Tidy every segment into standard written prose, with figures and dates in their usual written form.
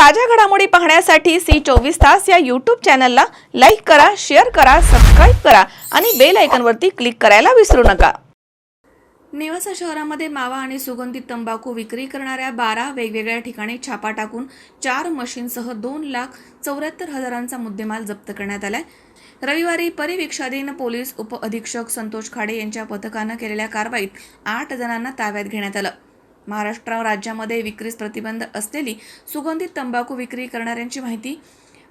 ताज्या घडामोडी पाहण्यासाठी सी 24 तास या यूट्यूब चॅनलला लाईक करा, शेअर करा, सबस्क्राईब करा आणि बेल आयकॉनवरती क्लिक करायला विसरू नका। नेवासा शहरामध्ये मावा आणि सुगंधित तंबाखू विक्री करणाऱ्या 12 वेगवेगळ्या ठिकाणी छापा टाकून 4 मशीनसह 2,74,000चा मुद्देमाल जप्त करण्यात आलाय। रविवारी परिवीक्षाधीन पोलीस उप अधीक्षक संतोष खाडे यांच्या पथकानं केलेल्या कारवाईत 8 जणांना ताब्यात घेण्यात आलं। महाराष्ट्र राज्यामध्ये विक्रीस प्रतिबंध असलेली सुगंधित तंबाखू विक्री करणाऱ्यांची माहिती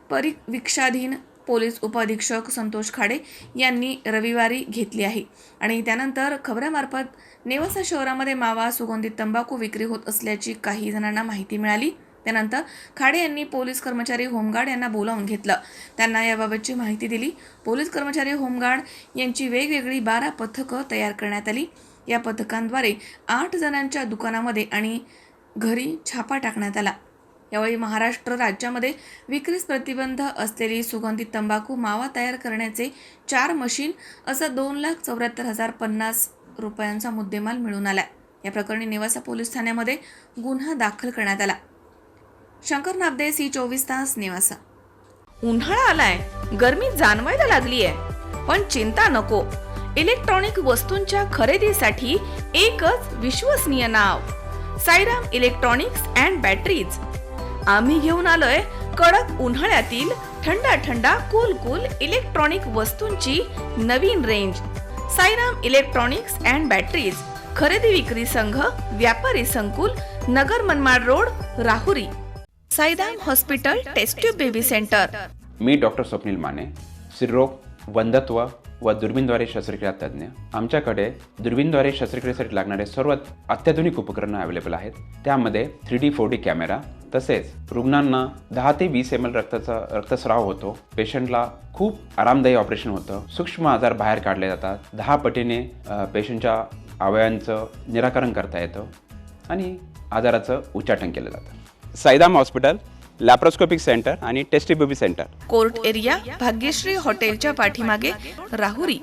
परिवीक्षाधीन पोलीस उप अधीक्षक संतोष खाडे यांनी रविवारी घेतली आहे आणि त्यानंतर खबरामार्फत नेवासा शहरामध्ये मावा सुगंधित तंबाखू विक्री होत असल्याची काही जणांना माहिती मिळाली। त्यानंतर खाडे यांनी पोलीस कर्मचारी होमगार्ड यांना बोलावून घेतलं, त्यांना याबाबतची माहिती दिली। पोलीस कर्मचारी होमगार्ड यांची वेगवेगळी 12 पथकं तयार करण्यात आली। या पथकांद्वारे 8 जणांच्या दुकानामध्ये आणि घरी छापा टाकण्यात आला। यावेळी महाराष्ट्र राज्यामध्ये विक्रीस प्रतिबंध असलेली सुगंधित तंबाखू मावा तयार करण्याचे 4 मशीन असं 2,74,050 रुपयांचा मुद्देमाल मिळून आला। या प्रकरणी नेवासा पोलीस ठाण्यामध्ये गुन्हा दाखल करण्यात आला। शंकर नाबदे, सी 24 तास, नेवासा। उन्हाळा आलाय, गरमी जाणवायला लागली आहे, पण चिंता नको। इलेक्ट्रॉनिक वस्तूंच्या खरेदीसाठी एकच विश्वसनीय नाव, साईराम इलेक्ट्रॉनिक्स अँड बॅटरीज। आम्ही घेऊन आलोय कडक उन्हाळ्यातील थंडा कूल इलेक्ट्रॉनिक वस्तूंची नवीन range. Sairam electronics and batteries, खरेदी विक्री संघ, व्यापारी संकुल, Nagar Manmad road, Rahuri. Sairam hospital, test tube baby centre. मी डॉक्टर स्वप्नील माने, स्त्रीरोग, वंध्यत्व व दुर्बीणद्वारे शस्त्रक्रिया तज्ञ। आमच्याकडे दुर्बीणद्वारे शस्त्रक्रियेसाठी लागणारे सर्व अत्याधुनिक उपकरणं अवेलेबल आहेत। त्यामध्ये 3D 4D कॅमेरा, तसेच रुग्णांना 10 ते 20 ml रक्तस्राव होतो। पेशंटला खूप आरामदायी ऑपरेशन होतं। सूक्ष्म आजार बाहेर काढले जातात। 10 पटीने पेशंटच्या अवयवांचं निराकरण करता येतं आणि आजाराचं उच्चाटन केलं जातं। साईराम हॉस्पिटल, लॅप्रोस्कोपिक सेंटर आणि test tube baby centre, court area, Bhagyashree हॉटेलच्या पाठीमागे, राहुरी।